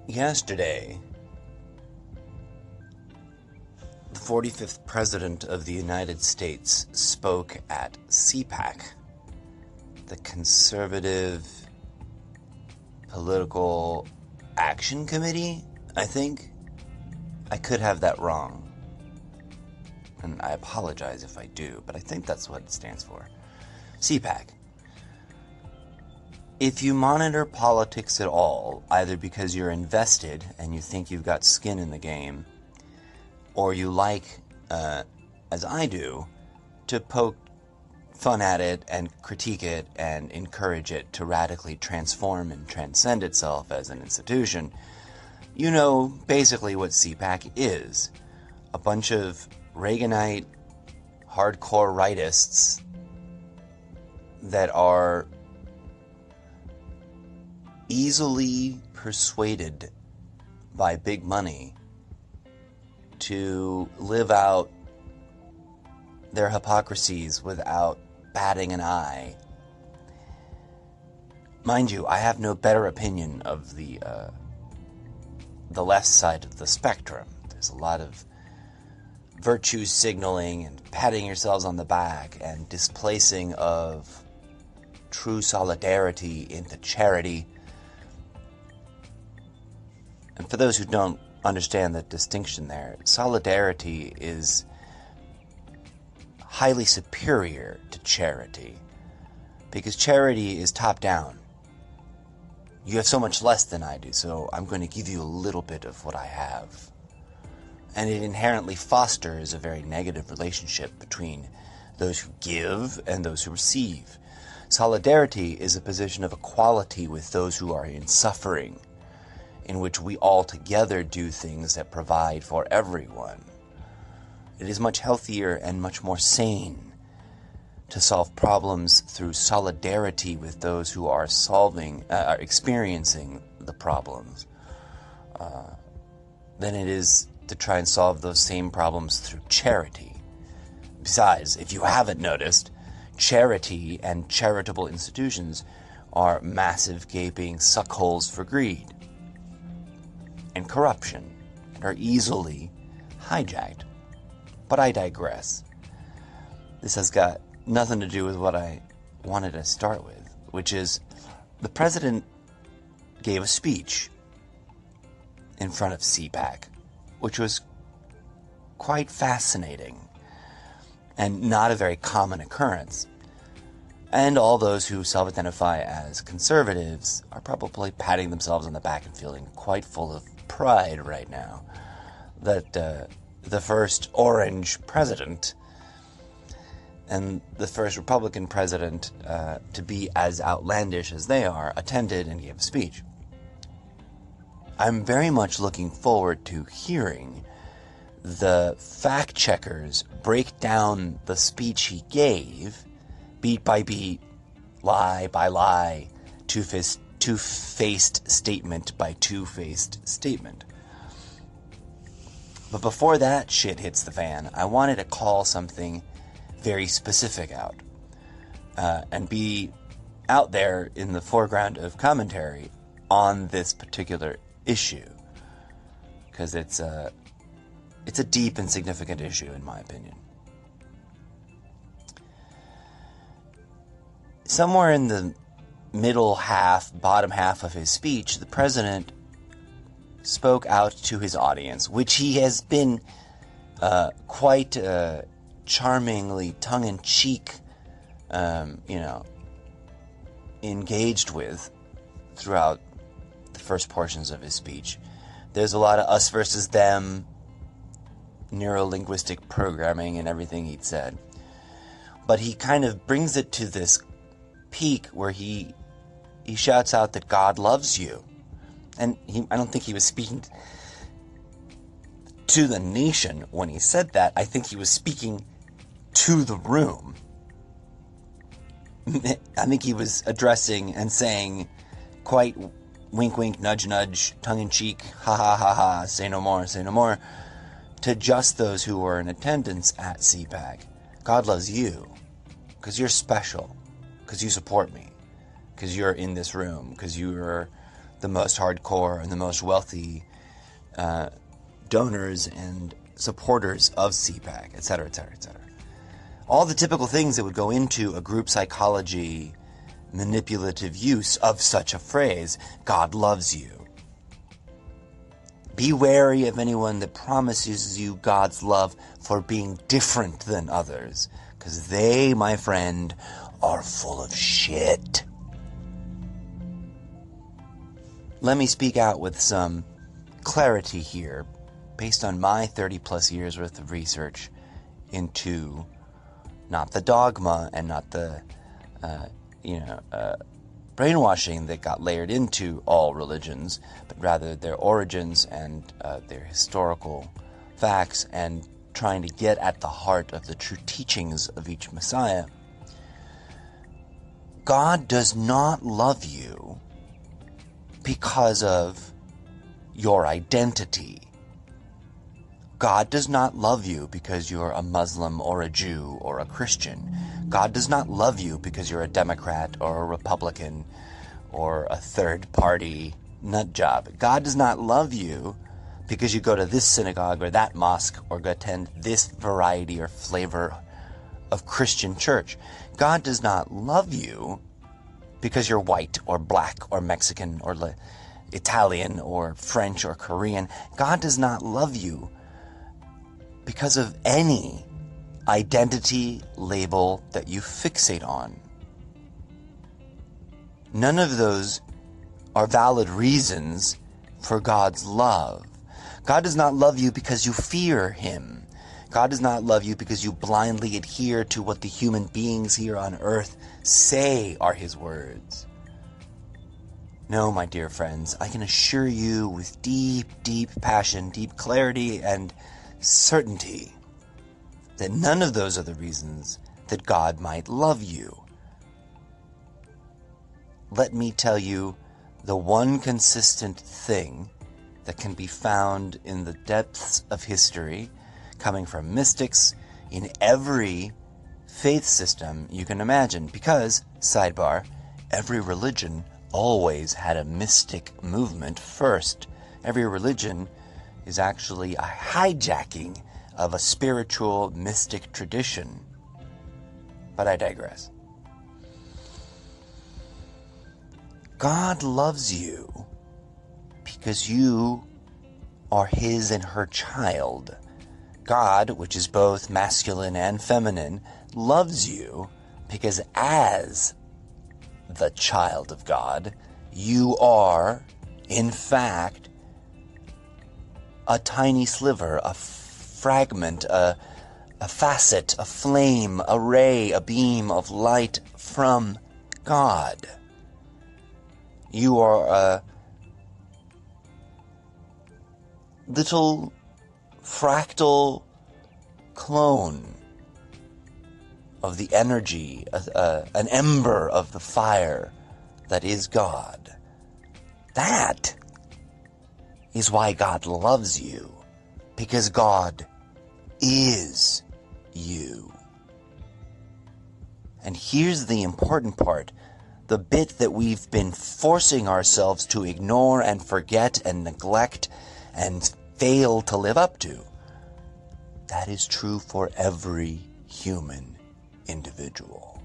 Yesterday, the 45th President of the United States spoke at CPAC, the Conservative Political Action Committee, I think. I could have that wrong, and I apologize if I do, but I think that's what it stands for. CPAC. If you monitor politics at all, either because you're invested and you think you've got skin in the game, or you like, as I do, to poke fun at it and critique it and encourage it to radically transform and transcend itself as an institution, you know basically what CPAC is. A bunch of Reaganite, hardcore rightists that are easily persuaded by big money to live out their hypocrisies without batting an eye. Mind you, I have no better opinion of the left side of the spectrum. There's a lot of virtue signaling and patting yourselves on the back and displacing of true solidarity into charity. And for those who don't understand the distinction there, solidarity is highly superior to charity, because charity is top-down. You have so much less than I do, so I'm going to give you a little bit of what I have. And it inherently fosters a very negative relationship between those who give and those who receive. Solidarity is a position of equality with those who are in suffering, in which we all together do things that provide for everyone. It is much healthier and much more sane to solve problems through solidarity with those who are experiencing the problems, than it is to try and solve those same problems through charity. Besides, if you haven't noticed, charity and charitable institutions are massive gaping suckholes for greed and corruption, and are easily hijacked. But I digress. This has got nothing to do with what I wanted to start with, which is the president gave a speech in front of CPAC, which was quite fascinating and not a very common occurrence. And all those who self-identify as conservatives are probably patting themselves on the back and feeling quite full of pride right now that the first orange president and the first Republican president to be as outlandish as they are attended and gave a speech. I'm very much looking forward to hearing the fact checkers break down the speech he gave, beat by beat, lie by lie, two-faced statement by two-faced statement. But before that shit hits the fan, I wanted to call something very specific out, and be out there in the foreground of commentary on this particular issue, because it's a deep and significant issue in my opinion. Somewhere in the bottom half of his speech, the president spoke out to his audience, which he has been quite charmingly tongue-in-cheek, engaged with throughout the first portions of his speech. There's a lot of us versus them, neuro-linguistic programming and everything he'd said. But he kind of brings it to this peak where he shouts out that God loves you. And I don't think he was speaking to the nation when he said that. I think he was speaking to the room. I think he was addressing and saying, quite wink wink, nudge nudge, tongue in cheek, ha ha ha ha, say no more, to just those who were in attendance at CPAC. God loves you, because you're special, because you support me, because you're in this room, because you're the most hardcore and the most wealthy donors and supporters of CPAC, etc., etc., etc. All the typical things that would go into a group psychology manipulative use of such a phrase, God loves you. Be wary of anyone that promises you God's love for being different than others, because they, my friend, are full of shit. Let me speak out with some clarity here, based on my 30 plus years worth of research into not the dogma and not the, brainwashing that got layered into all religions, but rather their origins and their historical facts, and trying to get at the heart of the true teachings of each Messiah. God does not love you because of your identity. God does not love you because you're a Muslim or a Jew or a Christian. God does not love you because you're a Democrat or a Republican or a third-party nut job. God does not love you because you go to this synagogue or that mosque or go attend this variety or flavor of Christian church. God does not love you because you're white or black or Mexican or Italian or French or Korean. God does not love you because of any identity label that you fixate on. None of those are valid reasons for God's love. God does not love you because you fear Him. God does not love you because you blindly adhere to what the human beings here on earth say are His words. No, my dear friends, I can assure you with deep, deep passion, deep clarity, and certainty that none of those are the reasons that God might love you. Let me tell you the one consistent thing that can be found in the depths of history, coming from mystics in every faith system you can imagine, because, sidebar, every religion always had a mystic movement first. Every religion is actually a hijacking of a spiritual mystic tradition. But I digress. God loves you because you are His and her child. God, which is both masculine and feminine, loves you because as the child of God, you are, in fact, a tiny sliver, a fragment, a facet, a flame, a ray, a beam of light from God. You are a little fractal clone of the energy, an ember of the fire that is God. That is why God loves you, because God is you. And here's the important part, the bit that we've been forcing ourselves to ignore and forget and neglect and fail to live up to. That is true for every human individual.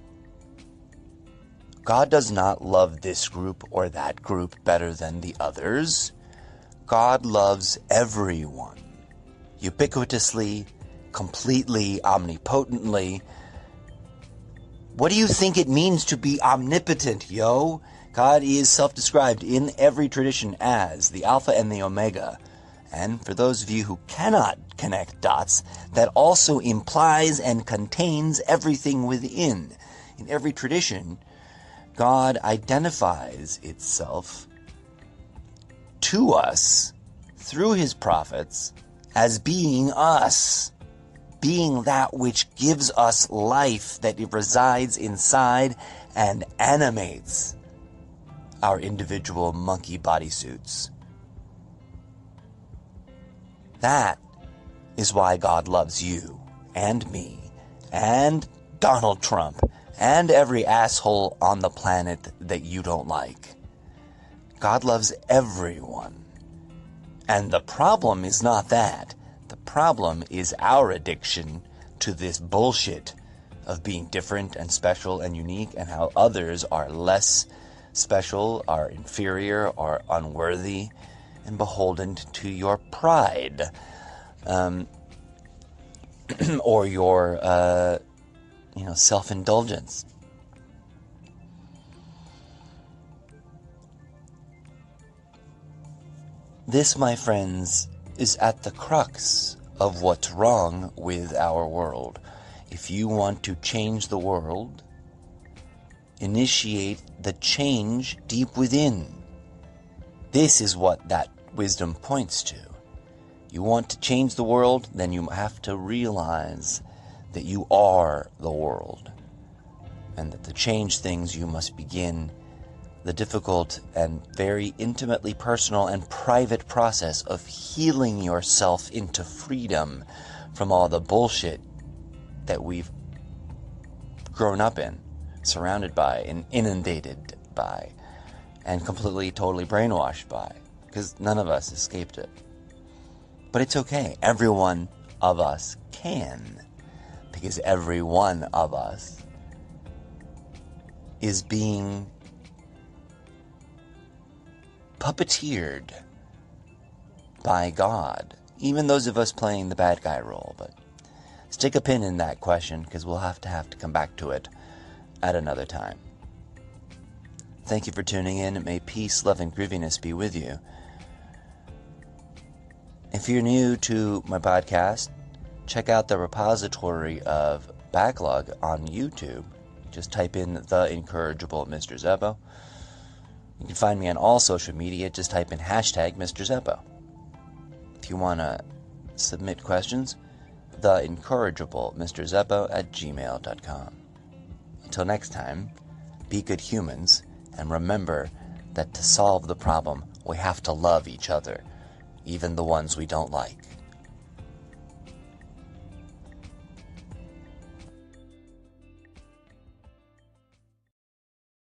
God does not love this group or that group better than the others. God loves everyone, ubiquitously, completely, omnipotently. What do you think it means to be omnipotent, yo? God is self-described in every tradition as the Alpha and the Omega. And for those of you who cannot connect dots, that also implies and contains everything within. In every tradition, God identifies itself to us through His prophets as being us, being that which gives us life, that it resides inside and animates our individual monkey bodysuits. That is why God loves you and me and Donald Trump and every asshole on the planet that you don't like. God loves everyone. And the problem is not that. The problem is our addiction to this bullshit of being different and special and unique, and how others are less special, are inferior, are unworthy, and beholden to your pride. Or your, self-indulgence. This, my friends, is at the crux of what's wrong with our world. If you want to change the world, initiate the change deep within. This is what that wisdom points to. You want to change the world, then you have to realize that you are the world. And that to change things, you must begin the difficult and very intimately personal and private process of healing yourself into freedom from all the bullshit that we've grown up in, surrounded by, and inundated by, and completely, totally brainwashed by, because none of us escaped it. But it's okay. Every one of us can, because every one of us is being puppeteered by God. Even those of us playing the bad guy role. But stick a pin in that question, because we'll have to come back to it at another time. Thank you for tuning in. May peace, love, and grooviness be with you. If you're new to my podcast, check out the repository of backlog on YouTube. Just type in The Incorrigible Mr. Zeppo. You can find me on all social media. Just type in hashtag Mr. Zeppo. If you want to submit questions, theincorrigiblemrzeppo@gmail.com. Until next time, be good humans, and remember that to solve the problem, we have to love each other, even the ones we don't like.